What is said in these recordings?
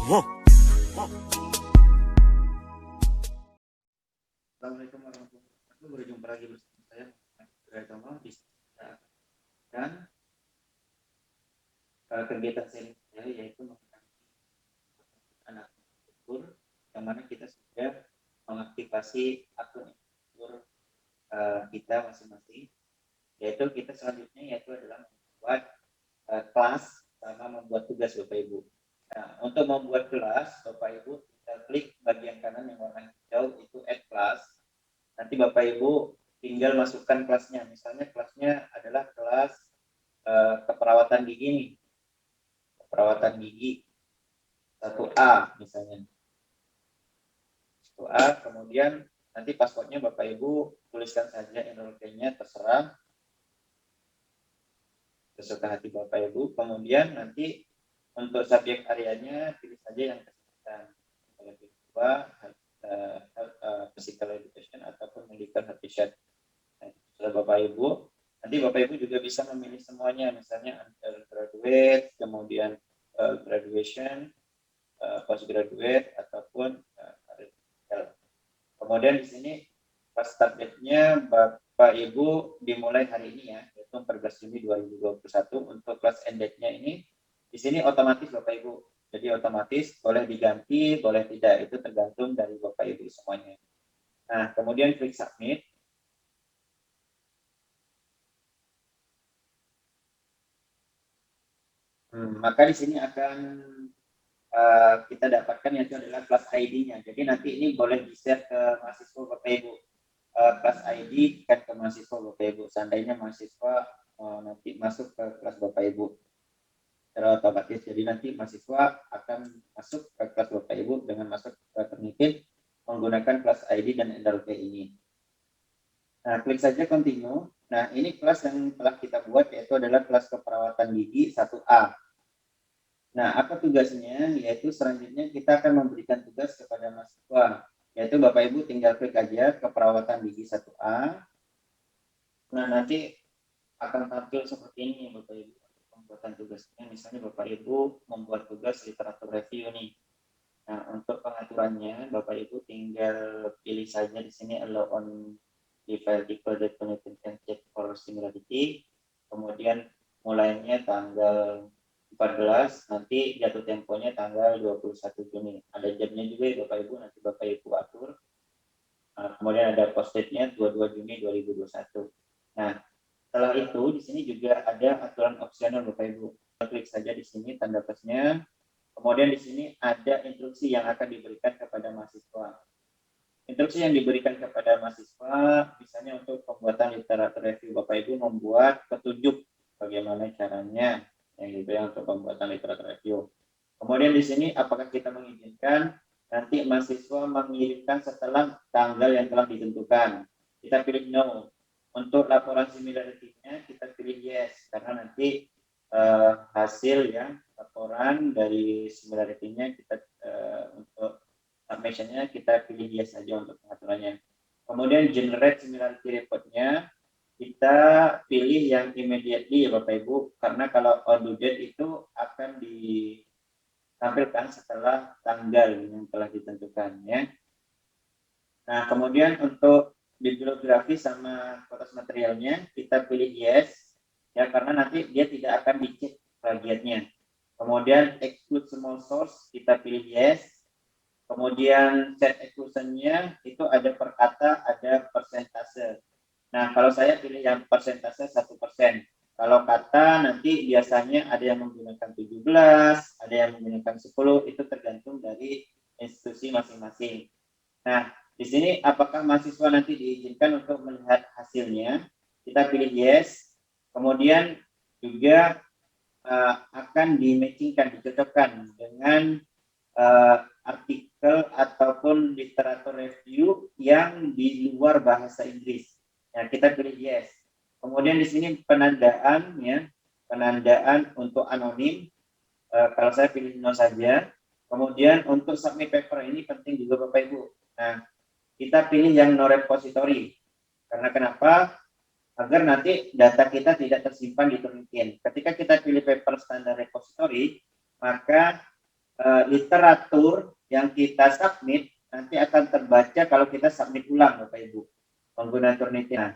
Assalamualaikum warahmatullahi wabarakatuh. Berjumpa lagi bersama saya Muhammad di dan kegiatan seri saya yaitu anak infrastruktur, yang mana kita sudah mengaktifasi akun infrastruktur kita masing-masing, yaitu kita selanjutnya adalah membuat kelas sama membuat tugas Bapak Ibu. Nah, untuk membuat kelas Bapak Ibu kita klik bagian kanan yang warna hijau itu add class. Nanti Bapak Ibu tinggal masukkan kelasnya. Misalnya kelasnya adalah kelas keperawatan gigi nih. Keperawatan gigi 1A misalnya. 1A, kemudian nanti passwordnya Bapak Ibu tuliskan saja enrollment-nya terserah. Sesuka hati Bapak Ibu. Kemudian nanti untuk subjek areanya pilih saja yang kesehatan. Yang kedua, physical education ataupun medical health. Nah, sudah Bapak Ibu, nanti Bapak Ibu juga bisa memilih semuanya, misalnya undergraduate, kemudian graduation, postgraduate ataupun kemudian di sini pas start date-nya Bapak Ibu dimulai hari ini ya, yaitu 14 Juni 2021 untuk kelas end date-nya ini. Di sini otomatis Bapak Ibu. Jadi otomatis boleh diganti, boleh tidak, itu tergantung dari Bapak Ibu semuanya. Nah, kemudian klik submit. Maka di sini akan kita dapatkan yaitu adalah kelas ID-nya. Jadi nanti ini boleh di-share ke mahasiswa Bapak Ibu. Kelas ID kan ke mahasiswa Bapak Ibu. Seandainya mahasiswa nanti masuk ke kelas Bapak Ibu. Secara otomatis. Jadi nanti mahasiswa akan masuk ke kelas Bapak Ibu dengan masuk ke Turnitin menggunakan kelas ID dan NRP ini. Nah, klik saja continue. Nah, ini kelas yang telah kita buat yaitu adalah kelas keperawatan gigi 1A. Nah, apa tugasnya? Yaitu selanjutnya kita akan memberikan tugas kepada mahasiswa. Yaitu Bapak Ibu tinggal klik aja keperawatan gigi 1A. Nah, nanti akan tampil seperti ini Bapak Ibu. Pembuatan tugasnya, misalnya Bapak Ibu membuat tugas literatur review nih. Nah, untuk pengaturannya Bapak Ibu tinggal pilih saja di sini allow on the file decoded content and check for similarity. Kemudian mulainya tanggal 14, nanti jatuh temponya tanggal 21 Juni. Ada jamnya juga ya Bapak Ibu, nanti Bapak Ibu atur. Nah, kemudian ada post date-nya 22 Juni 2021. Nah, setelah itu di sini juga ada aturan opsional Bapak Ibu. Klik saja di sini tanda plusnya. Kemudian di sini ada instruksi yang akan diberikan kepada mahasiswa. Instruksi yang diberikan kepada mahasiswa, misalnya untuk pembuatan literatur review, Bapak Ibu membuat petunjuk bagaimana caranya, yang gitu ya, untuk pembuatan literatur review. Kemudian di sini apakah kita mengizinkan, nanti mahasiswa mengirimkan setelah tanggal yang telah ditentukan. Kita pilih no. Untuk laporan similarity-nya kita pilih yes, karena nanti hasil ya laporan dari similarity-nya kita untuk submission-nya kita pilih yes saja untuk pengaturannya. Kemudian generate similarity report-nya kita pilih yang immediately ya Bapak Ibu, karena kalau on due date itu akan ditampilkan setelah tanggal yang telah ditentukan ya. Nah, kemudian untuk bibliografi sama fotos materialnya kita pilih yes ya, karena nanti dia tidak akan dicek plagiatnya. Kemudian exclude small source kita pilih yes. Kemudian set exclusion-nya itu ada per kata, ada persentase. Nah, kalau saya pilih yang persentase 1%. Kalau kata nanti biasanya ada yang menggunakan 17, ada yang menggunakan 10, itu tergantung dari institusi masing-masing. Nah, di sini apakah mahasiswa nanti diizinkan untuk melihat hasilnya? Kita pilih yes. Kemudian juga akan dimatchingkan, dicocokkan dengan artikel ataupun literatur review yang di luar bahasa Inggris. Nah, kita pilih yes. Kemudian di sini penandaan ya, penandaan untuk anonim. Kalau saya pilih no saja. Kemudian untuk submit paper ini penting juga Bapak Ibu. Nah, kita pilih yang no repository. Karena kenapa? Agar nanti data kita tidak tersimpan di Turnitin. Ketika kita pilih paper standar repository, maka literatur yang kita submit nanti akan terbaca kalau kita submit ulang Bapak Ibu pengguna Turnitin. Nah,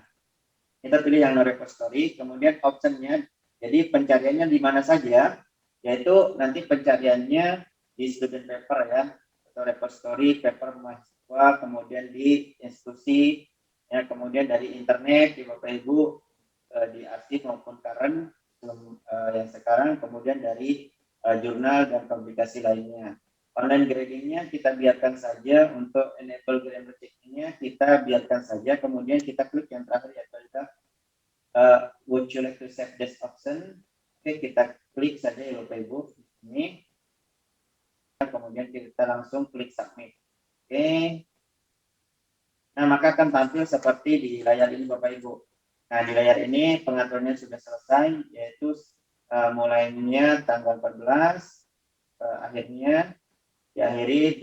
kita pilih yang no repository, kemudian optionnya, jadi pencariannya di mana saja, yaitu nanti pencariannya di student paper ya, atau repository paper mahasiswa, kemudian di institusi, ya, kemudian dari internet di Bapak Ibu, di arsip maupun current yang sekarang, kemudian dari jurnal dan publikasi lainnya. Online gradingnya kita biarkan saja, untuk enable grammar checkingnya kita biarkan saja, kemudian kita klik yang terakhir yaitu would you like to save this option. Oke, kita klik saja ya Bapak Ibu ini, kemudian kita langsung klik submit. Oke, nah maka akan tampil seperti di layar ini Bapak Ibu. Nah di layar ini pengaturannya sudah selesai, yaitu mulainya tanggal 14, akhirnya diakhiri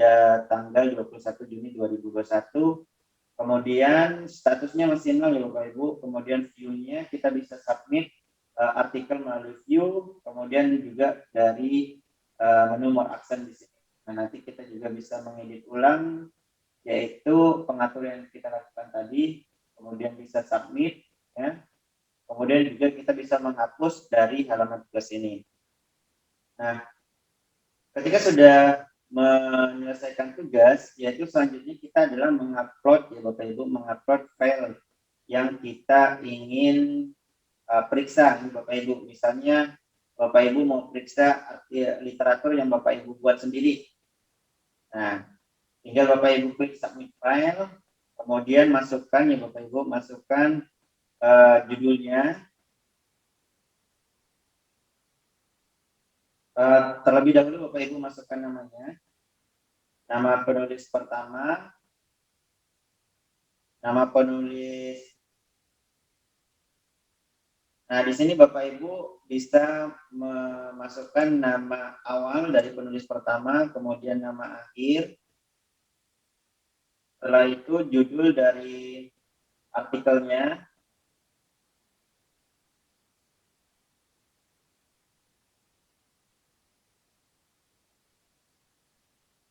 tanggal 21 Juni 2021. Kemudian statusnya masih nol ya Bapak Ibu. Kemudian view-nya kita bisa submit artikel melalui view. Kemudian juga dari menu more action di sini. Nah nanti kita juga bisa mengedit ulang, yaitu pengaturan yang kita lakukan tadi. Kemudian bisa submit, ya. Kemudian juga kita bisa menghapus dari halaman tugas ini. Nah, ketika sudah menyelesaikan tugas, yaitu selanjutnya kita adalah mengupload ya Bapak Ibu, mengupload file yang kita ingin periksa Bapak Ibu. Misalnya Bapak Ibu mau periksa literatur yang Bapak Ibu buat sendiri. Nah, tinggal Bapak Ibu klik submit file, kemudian masukkan ya Bapak Ibu, masukkan judulnya. Terlebih dahulu Bapak Ibu masukkan namanya. Nama penulis pertama, nama penulis. Nah, di sini Bapak Ibu bisa memasukkan nama awal dari penulis pertama, kemudian nama akhir. Setelah itu judul dari artikelnya.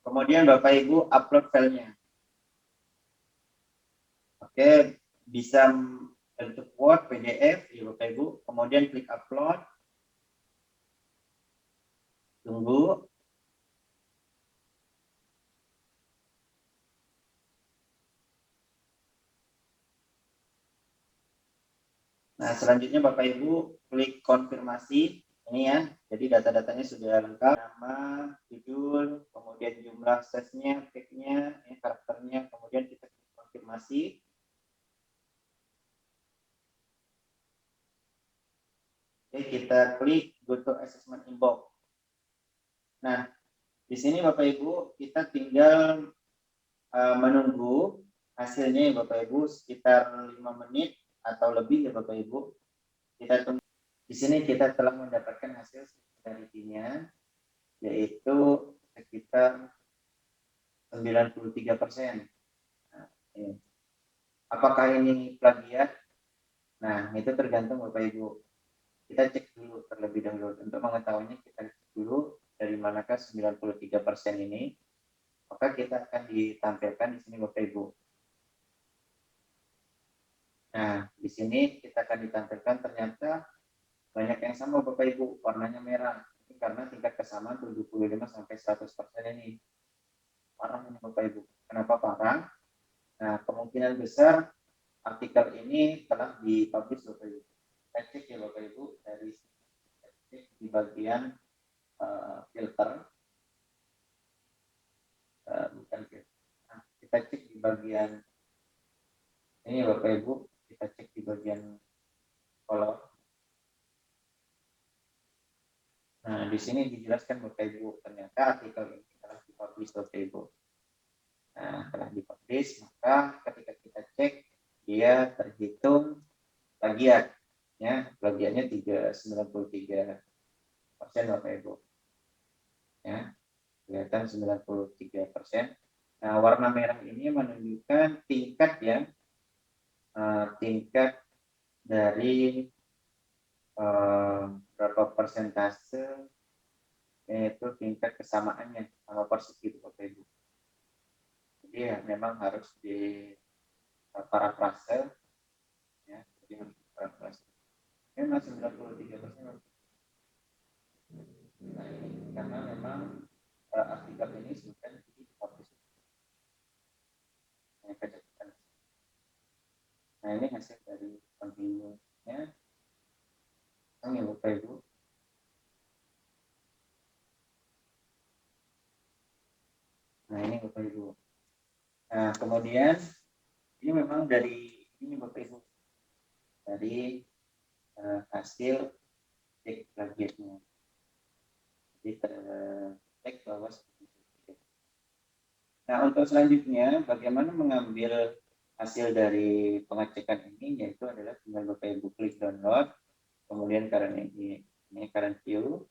Kemudian Bapak Ibu upload filenya. Oke, bisa bentuk Word, PDF, ya Bapak Ibu. Kemudian klik upload. Tunggu. Nah, selanjutnya Bapak Ibu klik konfirmasi. Ini ya, jadi data-datanya sudah lengkap. Nama, judul, kemudian jumlah size-nya, tag-nya, karakternya, kemudian kita klik konfirmasi. Oke, kita klik go to assessment inbox. Nah, di sini Bapak Ibu kita tinggal menunggu hasilnya ya Bapak Ibu sekitar 5 menit atau lebih ya Bapak Ibu. Kita tunggu. Di sini kita telah mendapatkan hasil singularity-nya, yaitu sekitar 93%. Nah, apakah ini plagiat? Nah, itu tergantung Bapak Ibu. Kita cek dulu terlebih dahulu. Untuk mengetahuinya kita cek dulu dari manakah 93% ini. Maka kita akan ditampilkan di sini Bapak Ibu. Nah, di sini kita akan ditampilkan ternyata banyak yang sama Bapak Ibu, warnanya merah. Ini karena tingkat kesamaan 75-100% ini. Parah ini Bapak Ibu. Kenapa parah? Nah, kemungkinan besar artikel ini telah dipublish Bapak Ibu. Kita cek ya Bapak Ibu dari cek di bagian filter. Bukan filter. Nah, kita cek di bagian ini Bapak Ibu, kita cek di bagian color. Nah, di sini dijelaskan Bapak Ibu, ternyata artikel ini telah dipublish Bapak Ibu. Nah, telah dipublish, maka ketika kita cek, dia terhitung plagiat. Ya, plagiatnya 93% Bapak Ibu. Ya, kelihatan 93%. Nah, warna merah ini menunjukkan tingkat ya, tingkat dari berapa persentase yaitu tingkat kesamaannya sama persis gitu Bapak Ibu. Jadi ya memang harus di parafrase ya, jadi harus parafrase. Ini masih 93%. Nah, ini karena memang artikel ini sudah dipublish. Nah, ini hasil dari pembimbingnya. Ini Bapak Ibu. Nah, ini Bapak Ibu. Nah, kemudian ini memang dari ini Bapak Ibu, dari hasil cek plagiatnya. Jadi tercek bahwa seperti itu. Nah, untuk selanjutnya bagaimana mengambil hasil dari pengecekan ini, yaitu adalah tinggal Bapak Ibu klik download, kemudian current ini current view.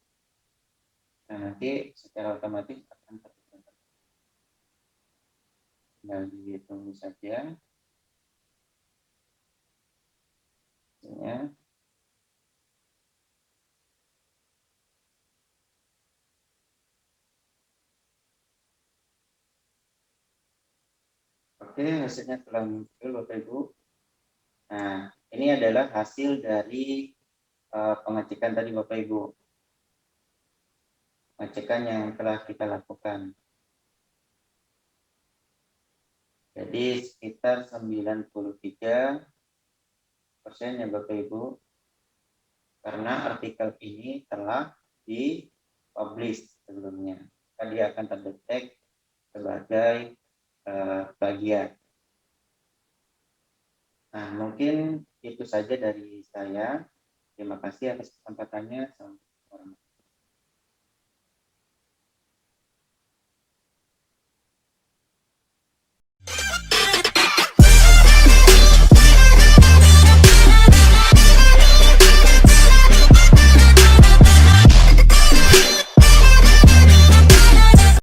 Nah, nanti secara otomatis akan terlihat. Tinggal ditunggu saja. Ya. Oke, hasilnya telah muncul Bapak Ibu. Nah, ini adalah hasil dari pengecekan tadi Bapak Ibu. Pengecekan yang telah kita lakukan. Jadi sekitar 93% ya Bapak Ibu. Karena artikel ini telah di-publish sebelumnya. Tadi akan terdetek sebagai bagian. Nah, mungkin itu saja dari saya. Terima kasih atas kesempatannya. Sampai